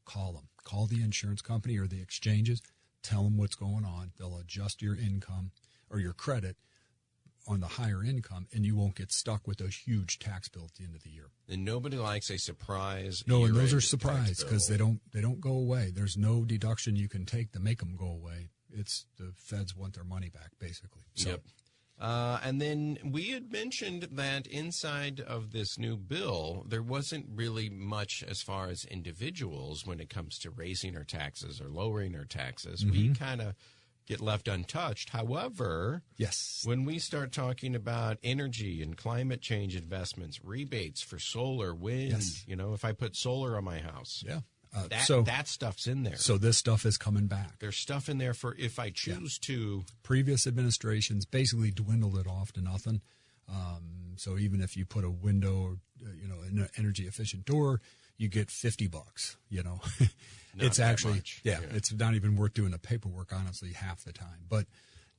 call them. Call the insurance company or the exchanges. Tell them what's going on. They'll adjust your income or your credit on the higher income, and you won't get stuck with a huge tax bill at the end of the year. And nobody likes a surprise. No, and those are surprised because they don't go away. There's no deduction you can take to make them go away. it's the feds want their money back, basically. So, Yep. And then we had mentioned that inside of this new bill, there wasn't really much as far as individuals when it comes to raising our taxes or lowering our taxes. We kind of get left untouched. However, yes, when we start talking about energy and climate change investments, rebates for solar, wind, if I put solar on my house, that stuff's in there. So this stuff is coming back. There's stuff in there for if I choose to. Previous administrations basically dwindled it off to nothing. So even if you put a window or an energy efficient door, you get $50. It's actually it's not even worth doing the paperwork, honestly, half the time. But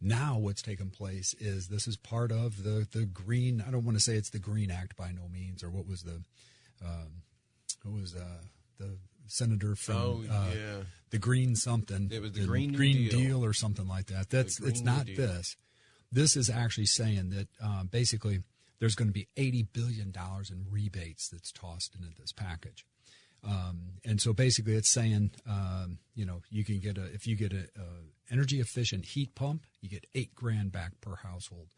now what's taken place is this is part of the green. I don't want to say it's the Green Act by no means, or what was the senator from the Green something. It was the Green Deal or something like that. It's not this. This is actually saying that basically there's going to be $80 billion in rebates that's tossed into this package. And so basically it's saying, you can get if you get a energy efficient heat pump, you get $8,000 back per household.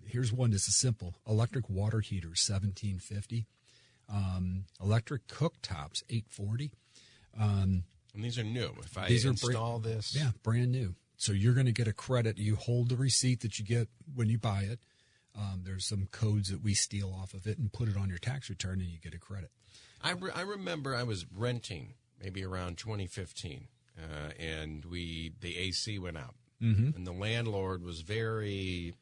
Here's one that's simple: electric water heaters, $1,750. Electric cooktops, $840. And these are new. If I install this, brand new. So you're going to get a credit. You hold the receipt that you get when you buy it. There's some codes that we steal off of it and put it on your tax return, and you get a credit. I remember I was renting maybe around 2015, and the AC went out, and the landlord was very.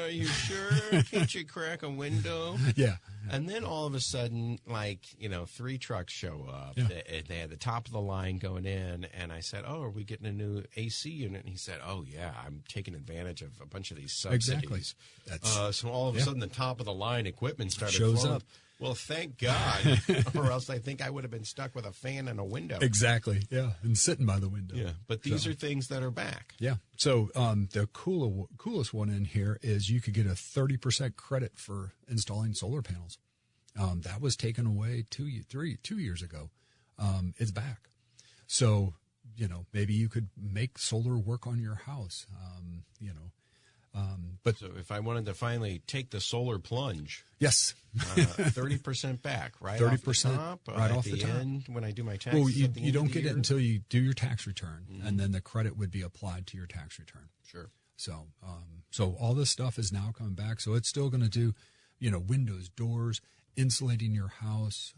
Are you sure? Can't you crack a window? Yeah. And then all of a sudden, 3 trucks show up. Yeah. They had the top of the line going in, and I said, "Oh, are we getting a new AC unit?" And he said, "Oh, yeah, I'm taking advantage of a bunch of these subsidies." Exactly. So all of a sudden, the top of the line equipment started shows flowing up. Well, thank God, or else I think I would have been stuck with a fan and a window. Exactly, yeah, and sitting by the window. Yeah, but these are things that are back. Yeah. So the coolest one in here is you could get a 30% credit for installing solar panels. That was taken away 2 years ago. It's back. So, maybe you could make solar work on your house, But so if I wanted to finally take the solar plunge, yes, 30% back, right? 30% right off the top. End when I do my taxes. Well, you don't get it until you do your tax return, and then the credit would be applied to your tax return. Sure. So, so all this stuff is now coming back. So it's still going to do, windows, doors, insulating your house,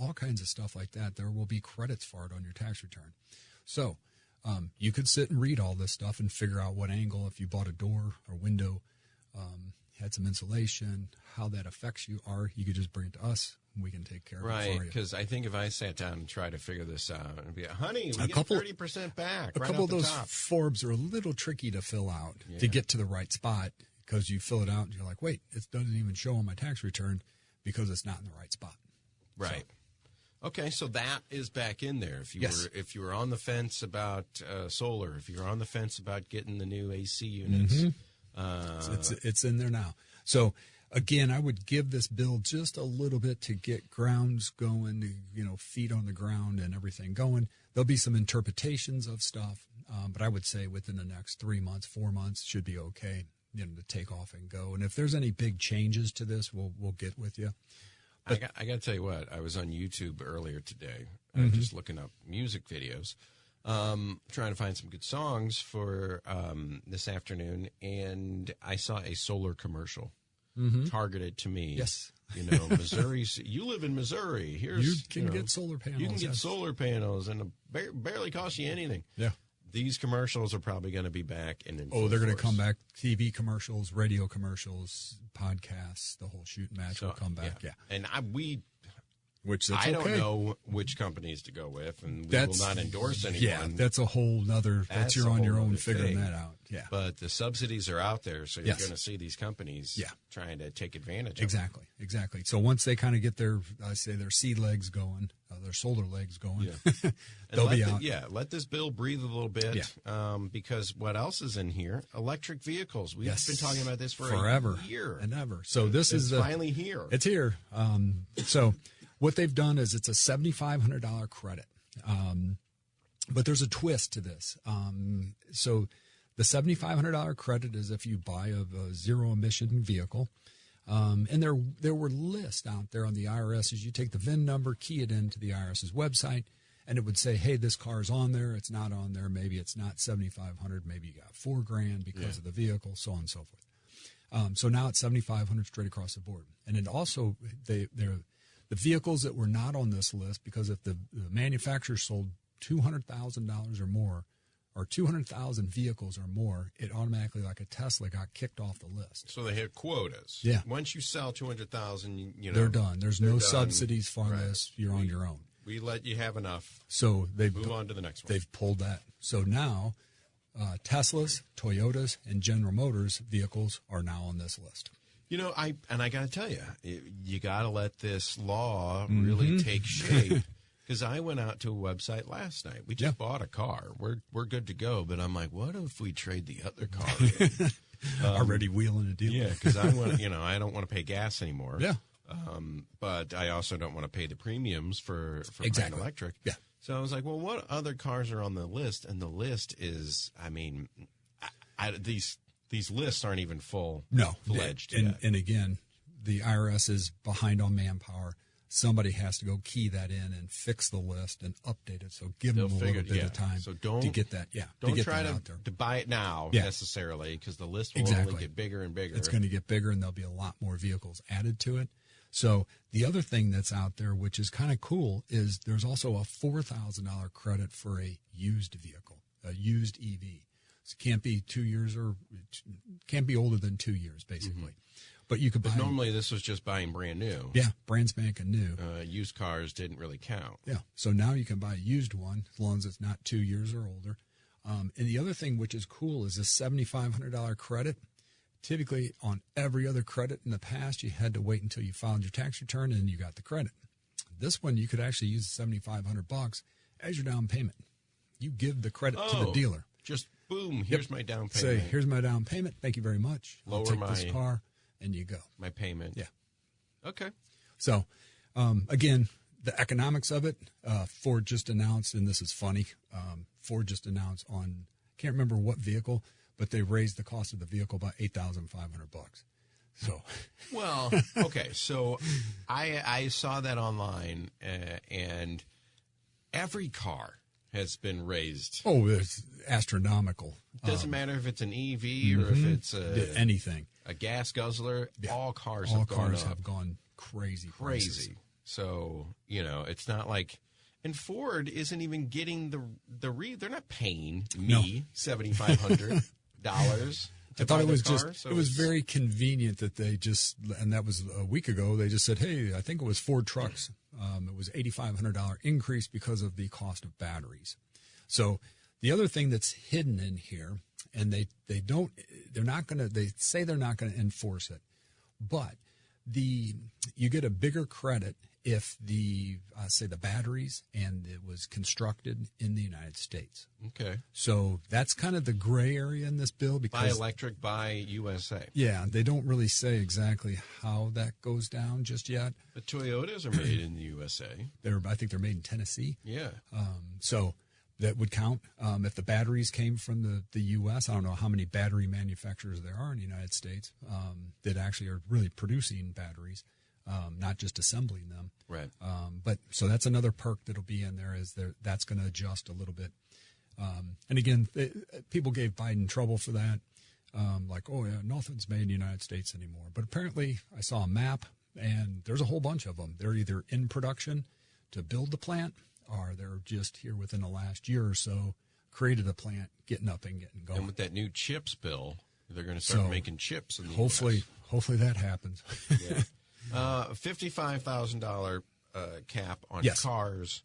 all kinds of stuff like that. There will be credits for it on your tax return. So. You could sit and read all this stuff and figure out what angle, if you bought a door or window, had some insulation, how that affects you, or you could just bring it to us and we can take care of it for you. Right, because I think if I sat down and tried to figure this out, it'd be, honey, we get 30% back. A couple of those forms are a little tricky to fill out to get to the right spot, because you fill it out and you're like, wait, it doesn't even show on my tax return because it's not in the right spot. Right. So, okay, so that is back in there. If you were on the fence about solar, if you're on the fence about getting the new AC units, it's in there now. So again, I would give this bill just a little bit to get grounds going, feet on the ground and everything going. There'll be some interpretations of stuff, but I would say within the next 3 months, 4 months should be okay, to take off and go. And if there's any big changes to this, we'll get with you. I got to tell you what, I was on YouTube earlier today, just looking up music videos, trying to find some good songs for this afternoon, and I saw a solar commercial targeted to me. Yes. Missouri. You live in Missouri. You can get solar panels. You can get solar panels, and it barely costs you anything. Yeah. These commercials are probably going to be back. They're going to come back. TV commercials, radio commercials, podcasts, the whole shoot match will come back. Yeah. And I don't know which companies to go with, and we will not endorse anyone. Yeah, that's a whole nother. You're on your own figuring that out. Yeah. But the subsidies are out there, so you're going to see these companies trying to take advantage of Exactly. So once they kind of get their seed legs going, their solar legs going, they'll be out. Let this bill breathe a little bit, because what else is in here? Electric vehicles. We've been talking about this for forever a year and ever. So this is finally here. It's here. So what they've done is it's a $7,500 credit. But there's a twist to this. So the $7,500 credit is if you buy a zero-emission vehicle. And there were lists out there on the IRS. As you take the VIN number, key it into the IRS's website, and it would say, hey, this car's on there. It's not on there. Maybe it's not $7,500. Maybe you got $4,000 because of the vehicle, so on and so forth. So now it's $7,500 straight across the board. And it also, the vehicles that were not on this list, because if the manufacturer sold $200,000 or more, or 200,000 vehicles or more, it automatically, like a Tesla, got kicked off the list. So they hit quotas. Yeah. Once you sell 200,000, they're done. There's no subsidies for this. You're on your own. We let you have enough. So they move on to the next one. They've pulled that. So now Teslas, Toyotas, and General Motors vehicles are now on this list. I got to tell you, you got to let this law really take shape. Because I went out to a website last night. We just bought a car. We're good to go. But I'm like, what if we trade the other car in? Already wheeling a deal. Yeah, because I want I don't want to pay gas anymore. Yeah. But I also don't want to pay the premiums for exactly. buying electric. Yeah. So I was like, well, what other cars are on the list? And the list is, these lists aren't even full-fledged yet. And again, the IRS is behind on manpower. Somebody has to go key that in and fix the list and update it. So give them a little bit of time to get that. Yeah, don't try to buy it now necessarily, because the list will only get bigger and bigger. It's going to get bigger, and there'll be a lot more vehicles added to it. So the other thing that's out there, which is kind of cool, is there's also a $4,000 credit for a used vehicle, a used EV. So it can't be 2 years or can't be older than 2 years, basically. Mm-hmm. But you could buy. Normally, this was just buying brand new. Yeah, brand spanking new. Used cars didn't really count. Yeah, so now you can buy a used one as long as it's not 2 years or older. And the other thing which is cool is this $7,500 credit. Typically, on every other credit in the past, you had to wait until you filed your tax return and you got the credit. This one, you could actually use the $7,500 as your down payment. You give the credit to the dealer. Just boom, here's my down payment. Say, here's my down payment. Thank you very much. I'll take this car. And you go. My payment. Yeah. Okay. So, again, the economics of it, Ford just announced, and this is funny, Ford just announced on, can't remember what vehicle, but they raised the cost of the vehicle by $8,500. So. Well, okay. So I saw that online, and every car has been raised. Oh, it's astronomical. Doesn't matter if it's an EV or if it's anything. A gas guzzler. Yeah. All cars have gone crazy. Crazy. So, it's not like, and Ford isn't even getting they're not paying me $7,500 I thought it was it was very convenient that they just, and that was a week ago, they just said, hey, I think it was Ford trucks. It was $8,500 increase because of the cost of batteries. So the other thing that's hidden in here, and they say they're not going to enforce it, but you get a bigger credit if the batteries and it was constructed in the United States. Okay. So that's kind of the gray area in this bill, because buy electric, buy USA. Yeah, they don't really say exactly how that goes down just yet. The Toyotas are made in the USA. I think they're made in Tennessee. Yeah. So that would count. If the batteries came from the U.S., I don't know how many battery manufacturers there are in the United States that actually are really producing batteries. Not just assembling them. Right. But so that's another perk that'll be in there, that's going to adjust a little bit. And again, people gave Biden trouble for that. Like, oh yeah, nothing's made in the United States anymore. But apparently I saw a map, and there's a whole bunch of them. They're either in production to build the plant, or they're just here within the last year or so, created a plant, getting up and getting going. And with that new chips bill, they're going to start making chips in the US. Hopefully that happens. Yeah. $55,000 cap on cars,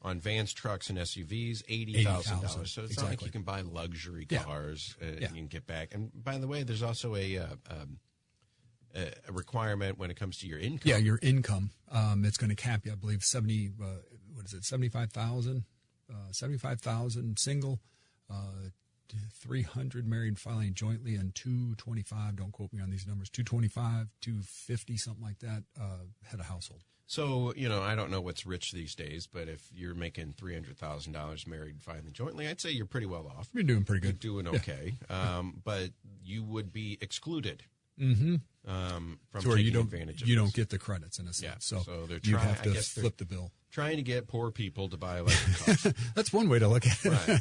on vans, trucks, and SUVs. $80,000. So it's not like you can buy luxury cars and you can get back. And by the way, there's also a requirement when it comes to your income. Yeah, your income. It's going to cap you, I believe, 75,000. 75,000 single, 300 married filing jointly, and 225, don't quote me on these numbers, 225, 250, something like that, head of household. So, I don't know what's rich these days, but if you're making $300,000 married filing jointly, I'd say you're pretty well off. You're doing pretty good. You're doing okay. Yeah. But you would be excluded from taking advantage of you this. don't get the credits in a sense. Yeah. So they're you have to flip the bill. Trying to get poor people to buy electric cars. That's one way to look at it. Right.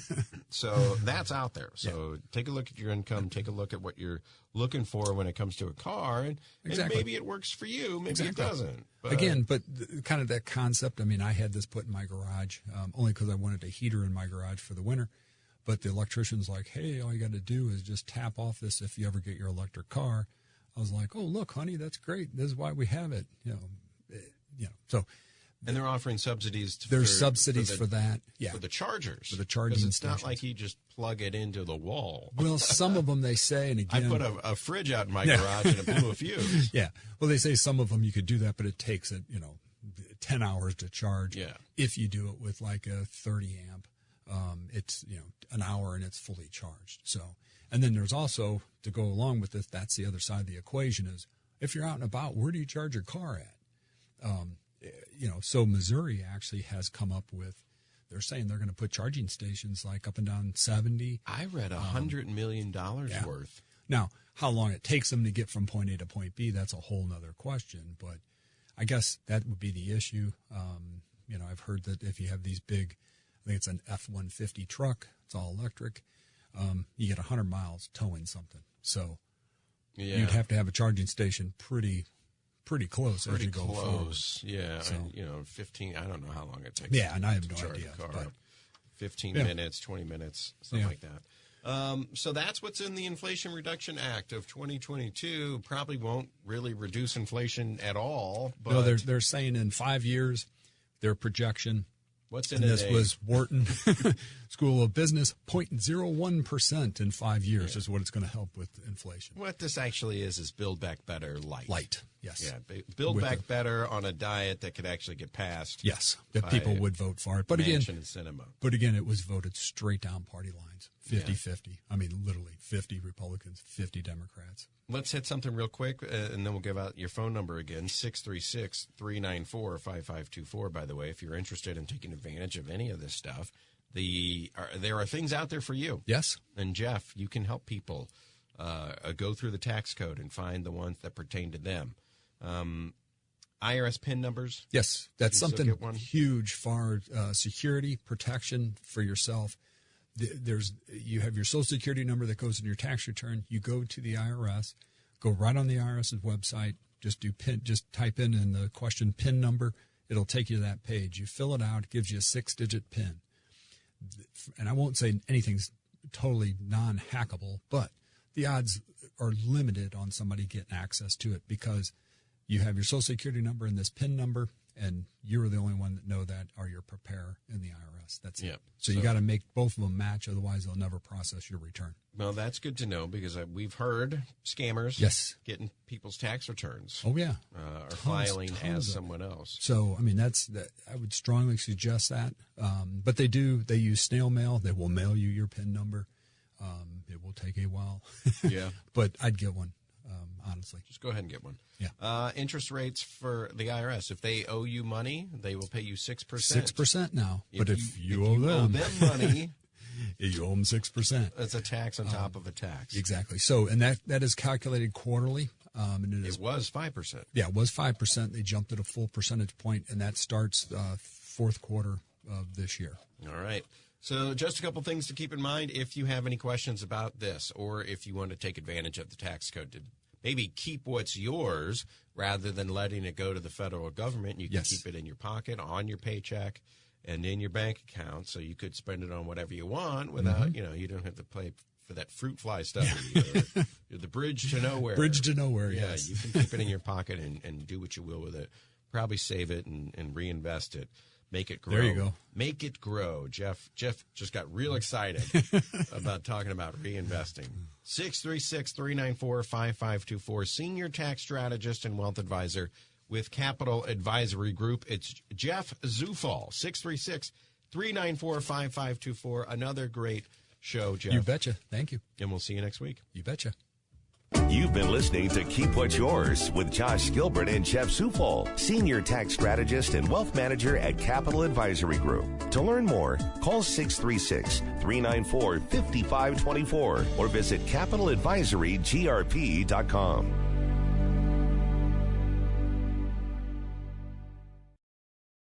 So that's out there. So take a look at your income. Take a look at what you're looking for when it comes to a car. And maybe it works for you. Maybe it doesn't. But Kind of that concept. I mean, I had this put in my garage only because I wanted a heater in my garage for the winter. But the electrician's like, hey, all you got to do is just tap off this if you ever get your electric car. I was like, oh, look, honey, that's great. This is why we have it. So. And they're offering subsidies. There's subsidies for that. Yeah. For the chargers. For the charging Because it's stations. not like you just plug it into the wall. Well, some of them they say, and again. I put a fridge out in my garage and it blew a fuse. Yeah. Well, they say some of them you could do that, but it takes 10 hours to charge. Yeah. If you do it with like a 30 amp, it's, an hour and it's fully charged. So, and then there's also, to go along with this, that's the other side of the equation is if you're out and about, where do you charge your car at? So Missouri actually has come up with, they're saying they're going to put charging stations like up and down 70. I read $100 million worth. Now, how long it takes them to get from point A to point B, that's a whole nother question. But I guess that would be the issue. I've heard that if you have these big, I think it's an F-150 truck, it's all electric, you get 100 miles towing something. So you'd have to have a charging station pretty close as you go forward. Yeah. So, and, 15, I don't know how long it takes. Yeah, and I have no charge idea. a car But, up. 15 minutes, 20 minutes, something like that. So that's what's in the Inflation Reduction Act of 2022. Probably won't really reduce inflation at all. But no, they're saying in 5 years, their projection. What's in and it? This was Wharton School of Business, 0.01% in 5 years is what it's going to help with inflation. What this actually is Build Back Better light. Light, yes. Yeah, Build Back Better on a diet that could actually get passed. Yes, that people would vote for it. But again, and cinema. But again, it was voted straight down party lines, 50-50. I mean, literally 50 Republicans, 50 Democrats. Let's hit something real quick, and then we'll give out your phone number again, 636-394-5524, by the way, if you're interested in taking advantage of any of this stuff. There are things out there for you. Yes. And, Jeff, you can help people go through the tax code and find the ones that pertain to them. IRS PIN numbers? Yes, that's something huge for security, protection for yourself. You have your Social Security number that goes in your tax return. You go to the IRS, go right on the IRS's website, just type in the question PIN number. It'll take you to that page. You fill it out. It gives you a 6-digit PIN. And I won't say anything's totally non-hackable, but the odds are limited on somebody getting access to it because you have your Social Security number and this PIN number, and you're the only one that know that, or your preparer in the IRS. That's it. So you got to make both of them match, otherwise they'll never process your return. Well, that's good to know because we've heard scammers getting people's tax returns. Oh, yeah. Or filing as someone else. So, I mean, I would strongly suggest that. But they use snail mail. They will mail you your PIN number. It will take a while. Yeah. But I'd get one. Honestly. Just go ahead and get one. Yeah. Interest rates for the IRS. If they owe you money, they will pay you 6%. 6% now. But if you owe them money, you owe them 6%. That's a tax on top of a tax. Exactly. So, and that is calculated quarterly. And it was 5%. Yeah, it was 5%. They jumped it a full percentage point, and that starts fourth quarter of this year. All right. So just a couple things to keep in mind if you have any questions about this or if you want to take advantage of the tax code to maybe keep what's yours rather than letting it go to the federal government. You can keep it in your pocket, on your paycheck, and in your bank account, so you could spend it on whatever you want without, you don't have to pay for that fruit fly stuff. Or the bridge to nowhere. Bridge to nowhere, yeah, yes. You can keep it in your pocket and do what you will with it. Probably save it and reinvest it. Make it grow. There you go. Make it grow. Jeff just got real excited about talking about reinvesting. 636-394-5524. Senior tax strategist and wealth advisor with Capital Advisory Group. It's Jeff Zufall. 636-394-5524. Another great show, Jeff. You betcha. Thank you. And we'll see you next week. You betcha. You've been listening to Keep What's Yours with Josh Gilbert and Jeff Zufall, Senior Tax Strategist and Wealth Manager at Capital Advisory Group. To learn more, call 636-394-5524 or visit capitaladvisorygrp.com.